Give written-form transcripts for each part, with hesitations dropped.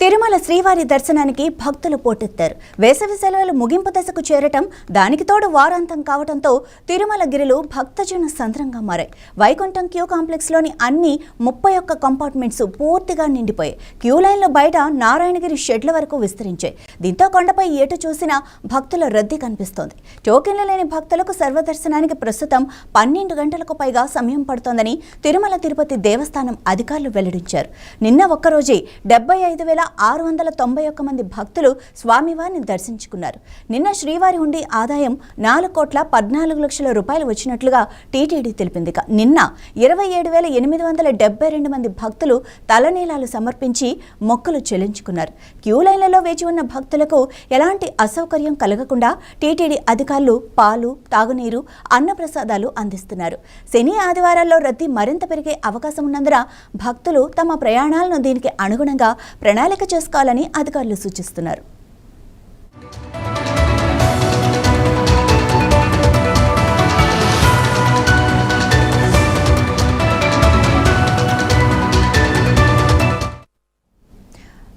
తిరుమల శ్రీవారి దర్శనానికి భక్తులు పోటెత్తారు. వేసవి సెలవులు ముగింపు దశకు చేరటం, దానికి తోడు వారాంతం కావడంతో తిరుమల గిరిలు భక్తజన సంద్రంగా మారాయి. వైకుంఠం క్యూ కాంప్లెక్స్లోని అన్ని 31 కంపార్ట్మెంట్స్ పూర్తిగా నిండిపోయాయి. క్యూ లైన్లో బయట నారాయణగిరి షెడ్ల వరకు విస్తరించాయి. దీంతో కొండపై ఎటు చూసినా భక్తుల రద్దీ కనిపిస్తోంది. టోకెన్లు లేని భక్తులకు సర్వదర్శనానికి ప్రస్తుతం 12 గంటలకు పైగా సమయం పడుతోందని తిరుమల తిరుపతి దేవస్థానం అధికారులు వెల్లడించారు. నిన్న ఒక్కరోజే 75,691 మంది భక్తులు స్వామివారిని దర్శించుకున్నారు. నిన్న శ్రీవారి హుండీ ఆదాయం 4,14,00,000 రూపాయలు వచ్చినట్లుగా టీటీడీ తెలిపింది. నిన్న 27,872 మంది భక్తులు తలనీలాలు సమర్పించి మొక్కులు చెల్లించుకున్నారు. క్యూ లైన్లలో వేచి ఉన్న భక్తులకు ఎలాంటి అసౌకర్యం కలగకుండా టీటీడీ అధికారులు పాలు, తాగునీరు, అన్నప్రసాదాలు అందిస్తున్నారు. శని, ఆదివారాల్లో రద్దీ మరింత పెరిగే అవకాశం ఉన్నందున భక్తులు తమ ప్రయాణాలను దీనికి అనుగుణంగా ప్రణాళిక చేసుకోవాలని అధికారులు సూచిస్తున్నారు.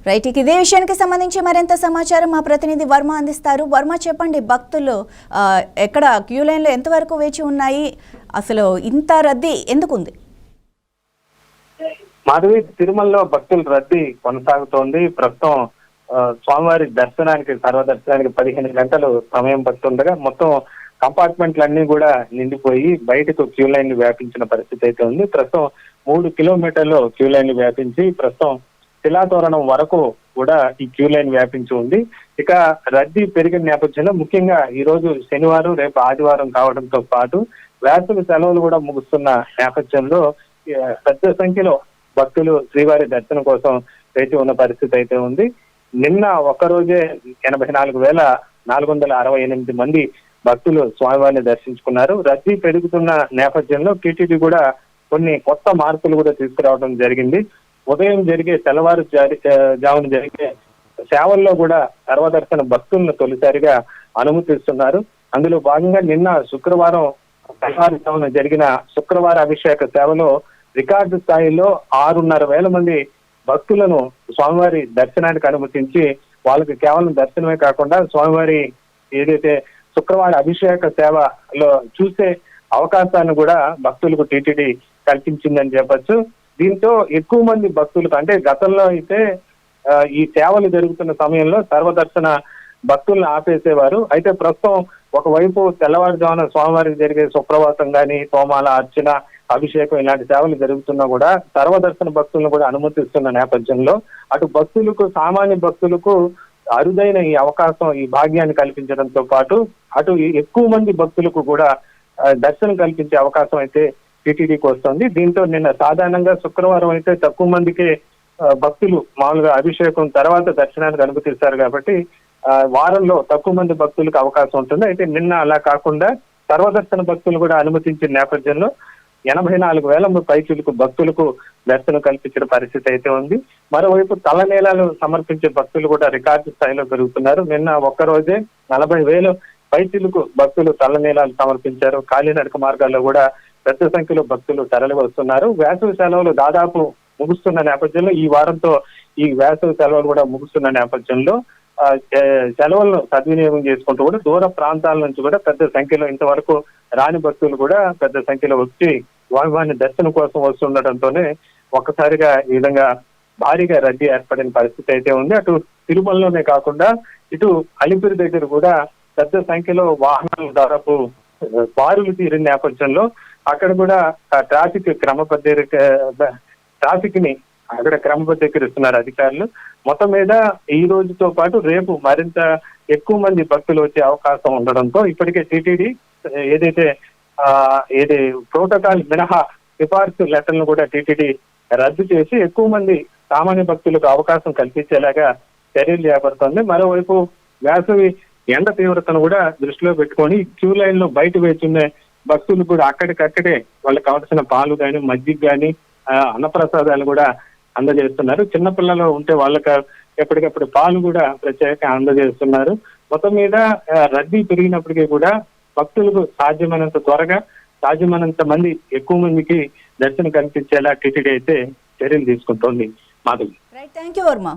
రైట్, ఇదే విషయానికి సంబంధించి మరింత సమాచారం మా ప్రతినిధి వర్మ అందిస్తారు. వర్మ, చెప్పండి, భక్తులు ఎక్కడ క్యూ లైన్లో ఎంతవరకు వేచి ఉన్నాయి, అసలు ఇంత రద్దీ ఎందుకుంది? మాధవి, తిరుమలలో భక్తుల రద్దీ కొనసాగుతోంది. ప్రస్తుతం స్వామివారి దర్శనానికి, సర్వదర్శనానికి 15 గంటలు సమయం పడుతుండగా మొత్తం కంపార్ట్మెంట్లన్నీ కూడా నిండిపోయి బయటకు క్యూ లైన్లు వ్యాపించిన పరిస్థితి అయితే ఉంది. ప్రస్తుతం 3 కిలోమీటర్లు క్యూ లైన్లు వ్యాపించి ప్రస్తుతం శిలాతోరణం వరకు కూడా ఈ క్యూ లైన్ వ్యాపించి ఉంది. ఇక రద్దీ పెరిగిన నేపథ్యంలో ముఖ్యంగా ఈ రోజు శనివారం, రేపు ఆదివారం కావడంతో పాటు వేసవి సెలవులు కూడా ముగుస్తున్న నేపథ్యంలో పెద్ద సంఖ్యలో భక్తులు శ్రీవారి దర్శనం కోసం వేచి ఉన్న పరిస్థితి అయితే ఉంది. నిన్న ఒక్కరోజే 84,468 మంది భక్తులు స్వామివారిని దర్శించుకున్నారు. రద్దీ పెరుగుతున్న నేపథ్యంలో టీటీడీ కూడా కొన్ని కొత్త మార్పులు కూడా తీసుకురావడం జరిగింది. ఉదయం జరిగే జామున జరిగే సేవల్లో కూడా సర్వదర్శన భక్తులను తొలిసారిగా అనుమతిస్తున్నారు. అందులో భాగంగా నిన్న శుక్రవారం తెల్లవారుజామున జరిగిన శుక్రవార అభిషేక సేవలో రికార్డు స్థాయిలో 6,500 మంది భక్తులను స్వామివారి దర్శనానికి అనుమతించి వాళ్ళకి కేవలం దర్శనమే కాకుండా స్వామివారి ఏదైతే శుక్రవార అభిషేక సేవలో చూసే అవకాశాన్ని కూడా భక్తులకు టీటీడీ కల్పించిందని చెప్పొచ్చు. దీంతో ఎక్కువ మంది భక్తులకు, అంటే గతంలో అయితే ఈ సేవలు జరుగుతున్న సమయంలో సర్వదర్శన భక్తులను ఆపేసేవారు. అయితే ప్రస్తుతం ఒకవైపు తెల్లవారుజామున స్వామివారికి జరిగే సుప్రభాతం గాని, తోమాల, అర్చన, అభిషేకం ఇలాంటి సేవలు జరుగుతున్నా కూడా సర్వదర్శన భక్తులను కూడా అనుమతిస్తున్న నేపథ్యంలో అటు భక్తులకు, సామాన్య భక్తులకు అరుదైన ఈ అవకాశం, ఈ భాగ్యాన్ని కల్పించడంతో పాటు అటు ఎక్కువ మంది భక్తులకు కూడా దర్శనం కల్పించే అవకాశం అయితే టీటీడీకి వస్తుంది. దీంతో నిన్న సాధారణంగా శుక్రవారం అయితే తక్కువ మందికి భక్తులు మామూలుగా అభిషేకం తర్వాత దర్శనానికి అనుమతిస్తారు కాబట్టి వారంలో తక్కువ మంది భక్తులకు అవకాశం ఉంటుంది. అయితే నిన్న అలా కాకుండా సర్వదర్శన భక్తులు కూడా అనుమతించిన నేపథ్యంలో 84,000 పైచులకు భక్తులకు దర్శనం కల్పించిన పరిస్థితి అయితే ఉంది. మరోవైపు తలనీలాలు సమర్పించే భక్తులు కూడా రికార్డు స్థాయిలో పెరుగుతున్నారు. నిన్న ఒక్కరోజే 40,000 పైచులకు భక్తులు తలనీలాలు సమర్పించారు. కాలినడక మార్గాల్లో కూడా పెద్ద సంఖ్యలో భక్తులు తరలి వస్తున్నారు. వేసవి సెలవులు దాదాపు ముగుస్తున్న నేపథ్యంలో ఈ వారంతో ఈ వేసవి సెలవులు కూడా ముగుస్తున్న నేపథ్యంలో సెలవులను సద్వినియోగం చేసుకుంటూ కూడా దూర ప్రాంతాల నుంచి కూడా పెద్ద సంఖ్యలో, ఇంతవరకు రాని భక్తులు కూడా పెద్ద సంఖ్యలో వచ్చి స్వామివారిని దర్శనం కోసం వస్తుండటంతోనే ఒక్కసారిగా ఈ విధంగా భారీగా రద్దీ ఏర్పడిన పరిస్థితి అయితే ఉంది. అటు తిరుమలలోనే కాకుండా ఇటు అలిపిరి దగ్గర కూడా పెద్ద సంఖ్యలో వాహనాలు దాదాపు బారులు తీరిన నేపథ్యంలో అక్కడ కూడా ట్రాఫిక్ ని అక్కడ క్రమబద్ధీకరిస్తున్నారు అధికారులు. మొత్తం మీద ఈ రోజుతో పాటు రేపు మరింత ఎక్కువ మంది భక్తులు వచ్చే అవకాశం ఉండడంతో ఇప్పటికే టీటీడీ ఏదైతే ప్రోటోకాల్ మినహా సిఫార్సు లెటర్లను కూడా టీటీడీ రద్దు చేసి ఎక్కువ మంది సామాన్య భక్తులకు అవకాశం కల్పించేలాగా చర్యలు చేపడుతోంది. మరోవైపు వేసవి ఎండ తీవ్రతను కూడా దృష్టిలో పెట్టుకొని క్యూ లైన్ లో బయట వేచున్న భక్తులు కూడా అక్కడికక్కడే వాళ్ళకి కావాల్సిన పాలు కానీ, మజ్జిగ కానీ, అన్నప్రసాదాలు కూడా అందజేస్తున్నారు. చిన్నపిల్లలు ఉంటే వాళ్ళకి ఎప్పటికప్పుడు పాలు కూడా ప్రత్యేకంగా అందజేస్తున్నారు. మొత్తం మీద రద్దీ పెరిగినప్పటికీ కూడా భక్తులకు సాధ్యమైనంత త్వరగా, సాధ్యమైనంత మంది, ఎక్కువ మందికి దర్శనం కల్పించేలా టీటీడీ అయితే చర్యలు తీసుకుంటోంది. Madhavi, right, thank you Varma.